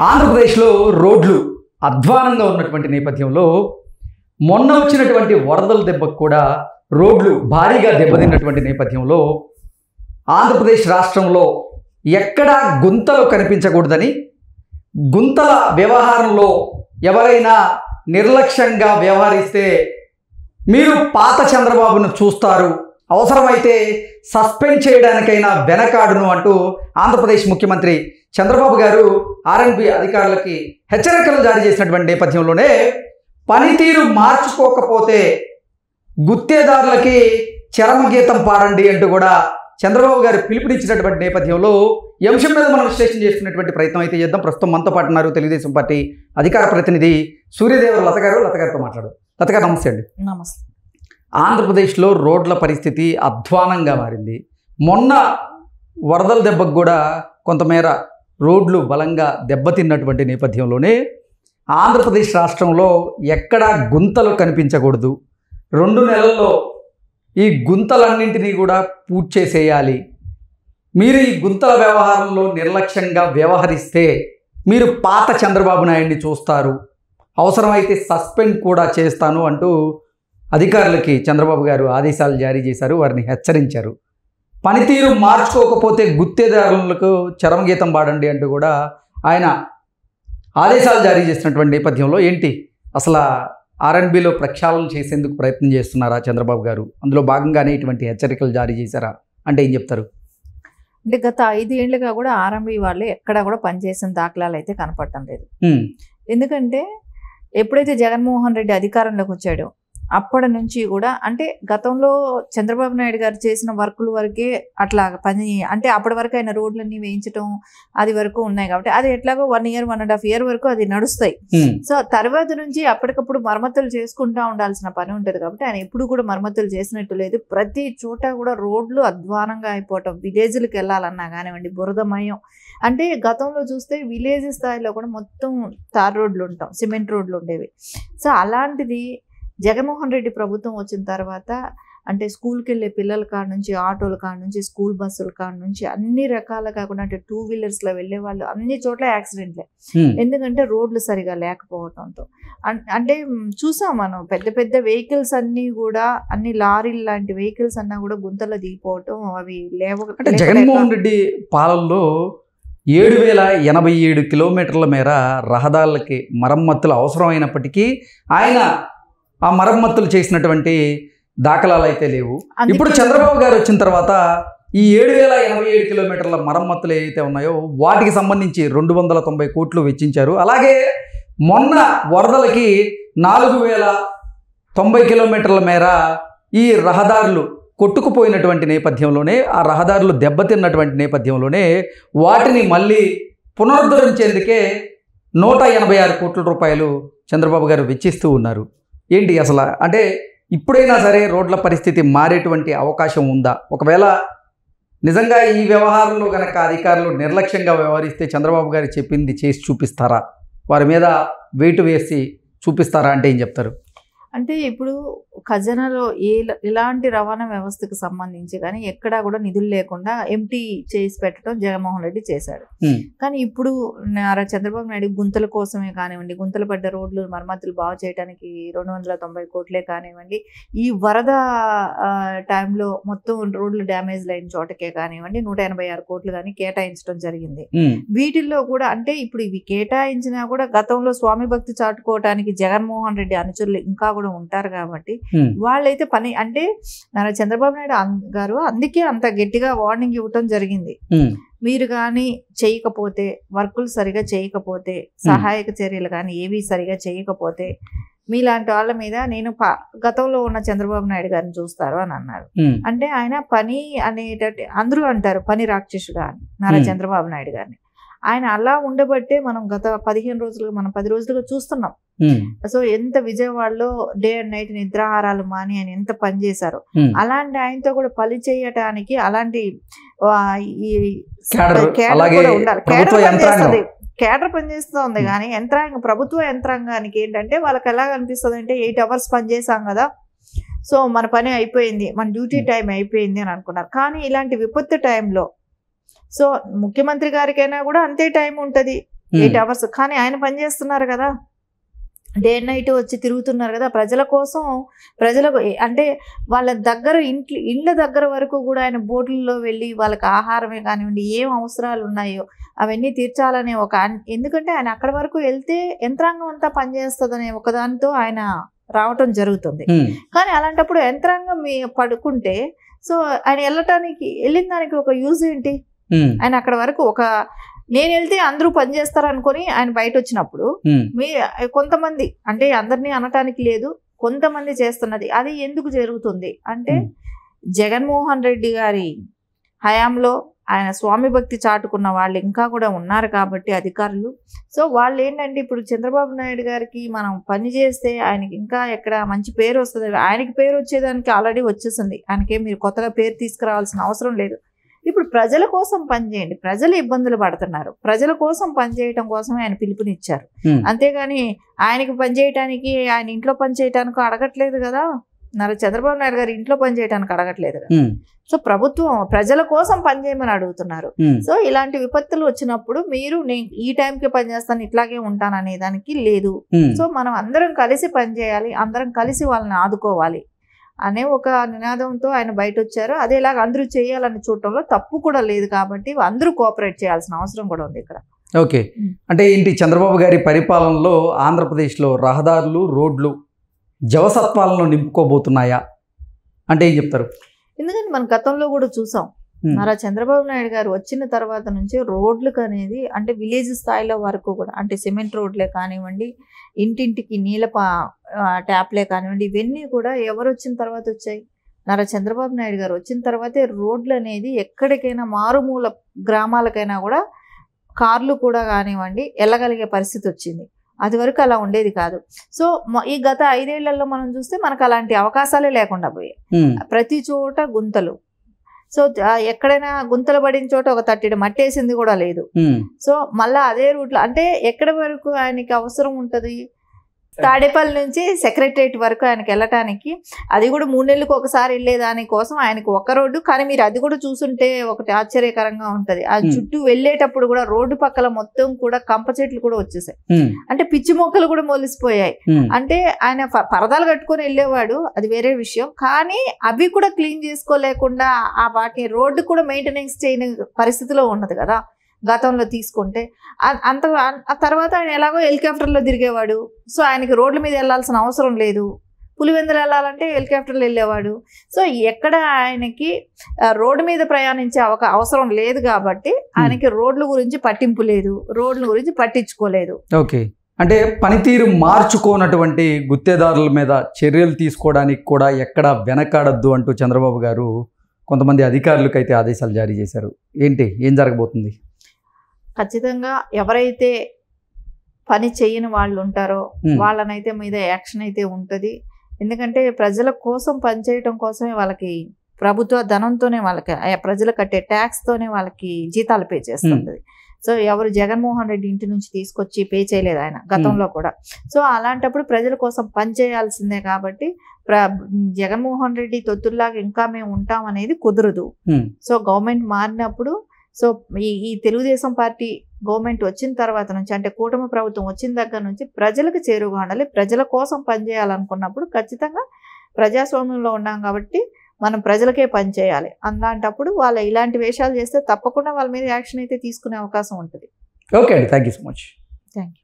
ఆంధ్రప్రదేశ్లో రోడ్లు అధ్వానంగా ఉన్నటువంటి నేపథ్యంలో మొన్న వచ్చినటువంటి వరదల దెబ్బకు కూడా రోడ్లు భారీగా దెబ్బతిన్నటువంటి నేపథ్యంలో ఆంధ్రప్రదేశ్ రాష్ట్రంలో ఎక్కడా గుంతలు కనిపించకూడదని, గుంతల వ్యవహారంలో ఎవరైనా నిర్లక్ష్యంగా వ్యవహరిస్తే మీరు పాత చంద్రబాబును చూస్తారు, అవసరమైతే సస్పెండ్ చేయడానికైనా వెనకాడును అంటూ ఆంధ్రప్రదేశ్ ముఖ్యమంత్రి చంద్రబాబు గారు ఆర్ఎండ్బి అధికారులకి హెచ్చరికలు జారీ చేసినటువంటి నేపథ్యంలోనే పనితీరు మార్చుకోకపోతే గుత్తేదారులకి చరమగీతం పాడండి అంటూ కూడా చంద్రబాబు గారు పిలుపునిచ్చినటువంటి నేపథ్యంలో ఈ అంశం మీద మనం విశ్లేషణ చేస్తున్నటువంటి ప్రయత్నం అయితే చేద్దాం. ప్రస్తుతం మనతో పాటు ఉన్నారు తెలుగుదేశం పార్టీ అధికార ప్రతినిధి సూర్యదేవర లత గారు. లత గారితో మాట్లాడు. లత గారు నమస్తే అండి. నమస్తే. ఆంధ్రప్రదేశ్లో రోడ్ల పరిస్థితి అధ్వానంగా మారింది. మొన్న వరదల దెబ్బకు కూడా కొంతమేర రోడ్లు బలంగా దెబ్బతిన్నటువంటి నేపథ్యంలోనే ఆంధ్రప్రదేశ్ రాష్ట్రంలో ఎక్కడా గుంతలు కనిపించకూడదు, 2 నెలల్లో ఈ గుంతలన్నింటినీ కూడా పూర్తి చేసేయాలి, మీరు ఈ గుంతల వ్యవహారంలో నిర్లక్ష్యంగా వ్యవహరిస్తే మీరు పాత చంద్రబాబు నాయుడిని చూస్తారు, అవసరమైతే సస్పెండ్ కూడా చేస్తాను అంటూ అధికారులకి చంద్రబాబు గారు ఆదేశాలు జారీ చేశారు. వారిని హెచ్చరించారు. పనితీరు మార్చుకోకపోతే గుత్తేదారులకు చరమగీతం పాడండి అంటూ కూడా ఆయన ఆదేశాలు జారీ చేసినటువంటి నేపథ్యంలో ఏంటి అసలు ఆర్ఎండ్బిలో ప్రక్షాళన చేసేందుకు ప్రయత్నం చేస్తున్నారా చంద్రబాబు గారు? అందులో భాగంగానే ఇటువంటి హెచ్చరికలు జారీ చేశారా అంటే ఏం చెప్తారు? అంటే గత 5 ఏళ్లుగా కూడా ఆర్ఎంబి వాళ్ళు ఎక్కడా కూడా పనిచేసిన దాఖలాలు అయితే కనపడటం లేదు. ఎందుకంటే ఎప్పుడైతే జగన్మోహన్ రెడ్డి అధికారంలోకి వచ్చాడో అప్పటి నుంచి కూడా, అంటే గతంలో చంద్రబాబు నాయుడు గారు చేసిన వర్కుల వరకే అట్లా పని, అంటే అప్పటి వరకు ఆయన రోడ్లన్నీ వేయించడం అది వరకు ఉన్నాయి కాబట్టి అది ఎట్లాగో 1 year 1.5 year వరకు అది నడుస్తాయి. సో తర్వాత నుంచి అప్పటికప్పుడు మరమ్మతులు చేసుకుంటూ ఉండాల్సిన పని ఉంటుంది కాబట్టి ఆయన ఎప్పుడు కూడా మరమ్మతులు చేసినట్టు లేదు. ప్రతి చోట కూడా రోడ్లు అధ్వానంగా అయిపోవటం, విలేజ్లకు వెళ్ళాలన్నా కానివ్వండి బురదమయం. అంటే గతంలో చూస్తే విలేజ్ స్థాయిలో కూడా మొత్తం తార్ రోడ్లు ఉంటాం, సిమెంట్ రోడ్లు ఉండేవి. సో అలాంటిది జగన్మోహన్ రెడ్డి ప్రభుత్వం వచ్చిన తర్వాత అంటే స్కూల్కి వెళ్ళే పిల్లల కాడ నుంచి, ఆటోల కాడ నుంచి, స్కూల్ బస్సుల కాడ నుంచి అన్ని రకాల కాకుండా, అంటే 2 wheelersలో వెళ్ళే వాళ్ళు అన్ని చోట్ల యాక్సిడెంట్లే. ఎందుకంటే రోడ్లు సరిగా లేకపోవడంతో. అంటే చూసాం మనం పెద్ద పెద్ద వెహికల్స్ అన్నీ కూడా, అన్ని లారీలు లాంటి వెహికల్స్ అన్నా కూడా గుంతలో దిగిపోవటం, అవి లేవ. జగన్మోహన్ రెడ్డి పాలనలో 7,087 కిలోమీటర్ల మేర రహదారులకి మరమ్మతులు అవసరమైనప్పటికీ ఆయన ఆ మరమ్మతులు చేసినటువంటి దాఖలాలు అయితే లేవు. ఇప్పుడు చంద్రబాబు గారు వచ్చిన తర్వాత ఈ 7,087 కిలోమీటర్ల మరమ్మతులు ఏవైతే ఉన్నాయో వాటికి సంబంధించి 290 కోట్లు వెచ్చించారు. అలాగే మొన్న వరదలకి 4,090 కిలోమీటర్ల మేర ఈ రహదారులు కొట్టుకుపోయినటువంటి నేపథ్యంలోనే, ఆ రహదారులు దెబ్బతిన్నటువంటి నేపథ్యంలోనే వాటిని మళ్ళీ పునరుద్ధరించేందుకే 186 కోట్ల రూపాయలు చంద్రబాబు గారు వెచ్చిస్తూ ఉన్నారు. ఏంటి అసలు అంటే ఇప్పుడైనా సరే రోడ్ల పరిస్థితి మారేటువంటి అవకాశం ఉందా? ఒకవేళ నిజంగా ఈ వ్యవహారంలో కనుక అధికారులు నిర్లక్ష్యంగా వ్యవహరిస్తే చంద్రబాబు గారు చెప్పింది చేసి చూపిస్తారా? వారి మీద వెయిట్ వేసి చూపిస్తారా అంటే ఏం చెప్తారు? అంటే ఇప్పుడు ఖజానాలో ఎలాంటి రవాణా వ్యవస్థకు సంబంధించి కానీ ఎక్కడా కూడా నిధులు లేకుండా ఎంటీ చేసి పెట్టడం జగన్మోహన్ రెడ్డి చేశాడు. కానీ ఇప్పుడు చంద్రబాబు నాయుడు గుంతల కోసమే కానివ్వండి, గుంతలు పడ్డ రోడ్లు మరమ్మతులు బాగు చేయడానికి 290 కోట్లే కానివ్వండి, ఈ వరద టైంలో మొత్తం రోడ్లు డ్యామేజ్ అయిన చోటకే కానివ్వండి 186 కోట్లు కానీ కేటాయించడం జరిగింది. వీటిల్లో కూడా అంటే ఇప్పుడు ఇవి కేటాయించినా కూడా గతంలో స్వామి భక్తి చాటుకోవడానికి జగన్మోహన్ రెడ్డి అనుచరులు ఇంకా కూడా ఉంటారు కాబట్టి వాళ్ళైతే పని, అంటే చంద్రబాబు నాయుడు గారు అందుకే అంత గట్టిగా వార్నింగ్ ఇవ్వటం జరిగింది. మీరు కానీ చేయకపోతే, వర్కులు సరిగా చేయకపోతే, సహాయక చర్యలు కానీ ఏవి సరిగా చేయకపోతే మీలాంటి వాళ్ళ మీద నేను గతంలో ఉన్న చంద్రబాబు నాయుడు గారిని చూస్తారు అని అన్నారు. అంటే ఆయన పని అనేటట్టు అందరూ అంటారు పని రాక్షసుడు అని నారా చంద్రబాబు నాయుడు గారిని. ఆయన అలా ఉండబట్టే మనం గత 15 రోజులుగా మనం 10 రోజులుగా చూస్తున్నాం. సో ఎంత విజయవాడలో డే అండ్ నైట్ నిద్రాహారాలు మాని ఆయన ఎంత పని చేశారు. అలాంటి ఆయనతో కూడా పని చేయటానికి అలాంటి కేడర్ పనిచేస్తుంది. కానీ ప్రభుత్వ యంత్రాంగానికి ఏంటంటే వాళ్ళకి ఎలా అనిపిస్తుంది అంటే 8 hours పనిచేసాం కదా, సో మన పని అయిపోయింది, మన డ్యూటీ టైం అయిపోయింది అని అనుకున్నారు. కానీ ఇలాంటి విపత్తు టైంలో సో ముఖ్యమంత్రి గారికైనా కూడా అంతే టైం ఉంటుంది, 8 hours. కానీ ఆయన పనిచేస్తున్నారు కదా, డే అండ్ నైట్ వచ్చి తిరుగుతున్నారు కదా ప్రజల కోసం. ప్రజలకు అంటే వాళ్ళ దగ్గర ఇండ్ల దగ్గర వరకు కూడా ఆయన బోట్లలో వెళ్ళి వాళ్ళకి ఆహారమే కానివ్వండి, ఏం అవసరాలు ఉన్నాయో అవన్నీ తీర్చాలనే ఎందుకంటే ఆయన అక్కడి వరకు వెళ్తే యంత్రాంగం అంతా పనిచేస్తుందనే ఒకదానితో ఆయన రావటం జరుగుతుంది. కానీ అలాంటప్పుడు యంత్రాంగం పడుకుంటే సో ఆయన వెళ్ళిన దానికి ఒక యూజ్ ఏంటి? ఆయన అక్కడ వరకు నేను వెళ్తే అందరూ పనిచేస్తారు అనుకొని ఆయన బయట వచ్చినప్పుడు కొంతమంది, అంటే అందరినీ అనటానికి లేదు, కొంతమంది చేస్తున్నది. అది ఎందుకు జరుగుతుంది అంటే జగన్మోహన్ రెడ్డి గారి హయాంలో ఆయన స్వామి భక్తి చాటుకున్న వాళ్ళు ఇంకా కూడా ఉన్నారు కాబట్టి అధికారులు. సో వాళ్ళు ఏంటంటే ఇప్పుడు చంద్రబాబు నాయుడు గారికి మనం పని చేస్తే ఆయనకి ఇంకా ఎక్కడ మంచి పేరు వస్తుంది. ఆయనకి పేరు వచ్చేదానికి ఆల్రెడీ వచ్చేసింది, ఆయనకేం మీరు కొత్తగా పేరు తీసుకురావాల్సిన అవసరం లేదు. ఇప్పుడు ప్రజల కోసం పనిచేయండి, ప్రజలు ఇబ్బందులు పడుతున్నారు, ప్రజల కోసం పనిచేయటం కోసమే ఆయన పిలుపునిచ్చారు. అంతేగాని ఆయనకి పనిచేయటానికి, ఆయన ఇంట్లో పనిచేయటానికి అడగట్లేదు కదా. చంద్రబాబు నాయుడు గారు ఇంట్లో పనిచేయటానికి అడగట్లేదు కదా. సో ప్రభుత్వం ప్రజల కోసం పనిచేయమని అడుగుతున్నారు. సో ఇలాంటి విపత్తులు వచ్చినప్పుడు మీరు నేను ఈ టైంకి పనిచేస్తాను, ఇట్లాగే ఉంటాను అనే దానికి లేదు. సో మనం అందరం కలిసి పనిచేయాలి, అందరం కలిసి వాళ్ళని ఆదుకోవాలి అనే ఒక నినాదంతో ఆయన బయట వచ్చారు. అదేలాగా అందరూ చేయాలని చూడటంలో తప్పు కూడా లేదు కాబట్టి అందరూ కోఆపరేట్ చేయాల్సిన అవసరం కూడా ఉంది ఇక్కడ. ఓకే, అంటే ఏంటి చంద్రబాబు గారి పరిపాలనలో ఆంధ్రప్రదేశ్లో రహదారులు, రోడ్లు జవసత్వాలను నింపుకోబోతున్నాయా అంటే ఏం చెప్తారు? ఎందుకంటే మన గతంలో కూడా చూసాం, నారా చంద్రబాబు నాయుడు గారు వచ్చిన తర్వాత నుంచి రోడ్లకు అనేది అంటే విలేజ్ స్థాయిలో వరకు కూడా అంటే సిమెంట్ రోడ్లే కానివ్వండి, ఇంటింటికి నీళ్ళ ట్యాప్లే కానివ్వండి, ఇవన్నీ కూడా ఎవరు వచ్చిన తర్వాత వచ్చాయి? నారా చంద్రబాబు నాయుడు గారు వచ్చిన తర్వాతే రోడ్లు అనేది ఎక్కడికైనా మారుమూల గ్రామాలకైనా కూడా కార్లు కూడా కానివ్వండి వెళ్ళగలిగే పరిస్థితి వచ్చింది. అది వరకు అలా ఉండేది కాదు. సో ఈ గత 5 ఏళ్లలో మనం చూస్తే మనకు అలాంటి అవకాశాలే లేకుండా పోయాయి. ప్రతి చోట గుంతలు. సో ఎక్కడైనా గుంతలు పడిన చోట ఒక తట్టెడు మట్టేసింది కూడా లేదు. సో మళ్ళీ అదే రూట్లో అంటే ఎక్కడి వరకు ఆయనకి అవసరం ఉంటుంది? తాడేపల్లి నుంచి సెక్రటరేట్ వరకు ఆయనకి వెళ్ళటానికి, అది కూడా 3 నెలలకు ఒకసారి వెళ్ళేదాని కోసం ఆయనకు ఒక రోడ్డు. కానీ మీరు అది కూడా చూసుంటే ఒకటి ఆశ్చర్యకరంగా ఉంటది, ఆ చుట్టూ వెళ్ళేటప్పుడు కూడా రోడ్డు పక్కల మొత్తం కూడా కంప చెట్లు కూడా వచ్చేసాయి, అంటే పిచ్చి మొక్కలు కూడా మొలిసిపోయాయి. అంటే ఆయన పరదాలు కట్టుకొని వెళ్ళేవాడు, అది వేరే విషయం. కానీ అవి కూడా క్లీన్ చేసుకోలేకుండా ఆ వాటి రోడ్డు కూడా మెయింటెనెన్స్ చేయని పరిస్థితిలో ఉన్నది కదా గతంలో తీసుకుంటే. ఆ తర్వాత ఆయన ఎలాగో హెలికాప్టర్లో తిరిగేవాడు. సో ఆయనకి రోడ్ల మీద వెళ్ళాల్సిన అవసరం లేదు, పులివెందులు వెళ్ళాలంటే హెలికాప్టర్లో వెళ్ళేవాడు. సో ఎక్కడ ఆయనకి రోడ్డు మీద ప్రయాణించే అవసరం లేదు కాబట్టి ఆయనకి రోడ్ల గురించి పట్టింపు లేదు, రోడ్ల గురించి పట్టించుకోలేదు. ఓకే, అంటే పనితీరు మార్చుకోనటువంటి గుత్తేదారుల మీద చర్యలు తీసుకోవడానికి కూడా ఎక్కడ వెనకాడద్దు అంటూ చంద్రబాబు గారు కొంతమంది అధికారులకు అయితే ఆదేశాలు జారీ చేశారు. ఏం జరగబోతుంది? ఖచ్చితంగా ఎవరైతే పని చేయని వాళ్ళు ఉంటారో వాళ్ళనైతే మీద యాక్షన్ అయితే ఉంటుంది. ఎందుకంటే ప్రజల కోసం పనిచేయటం కోసమే వాళ్ళకి ప్రభుత్వ ధనంతోనే వాళ్ళకి ప్రజలు కట్టే ట్యాక్స్తోనే వాళ్ళకి జీతాలు పే చేస్తుంది. సో ఎవరు జగన్మోహన్ రెడ్డి ఇంటి నుంచి తీసుకొచ్చి పే చేయలేదు ఆయన గతంలో కూడా. సో అలాంటప్పుడు ప్రజల కోసం పని చేయాల్సిందే కాబట్టి జగన్మోహన్ రెడ్డి తొత్తుల్లాగా ఇంకా మేము ఉంటాం అనేది కుదరదు. సో గవర్నమెంట్ మారినప్పుడు, సో ఈ తెలుగుదేశం పార్టీ గవర్నమెంట్ వచ్చిన తర్వాత నుంచి అంటే కూటమి ప్రభుత్వం వచ్చిన దగ్గర నుంచి ప్రజలకు చేరువగా ఉండాలి, ప్రజల కోసం పనిచేయాలనుకున్నప్పుడు ఖచ్చితంగా ప్రజాస్వామ్యంలో ఉన్నాం కాబట్టి మనం ప్రజలకే పనిచేయాలి. అలాంటప్పుడు వాళ్ళు ఇలాంటి వేషాలు చేస్తే తప్పకుండా వాళ్ళ మీద యాక్షన్ అయితే తీసుకునే అవకాశం ఉంటుంది. ఓకే అండి, thank you so much. Thank you.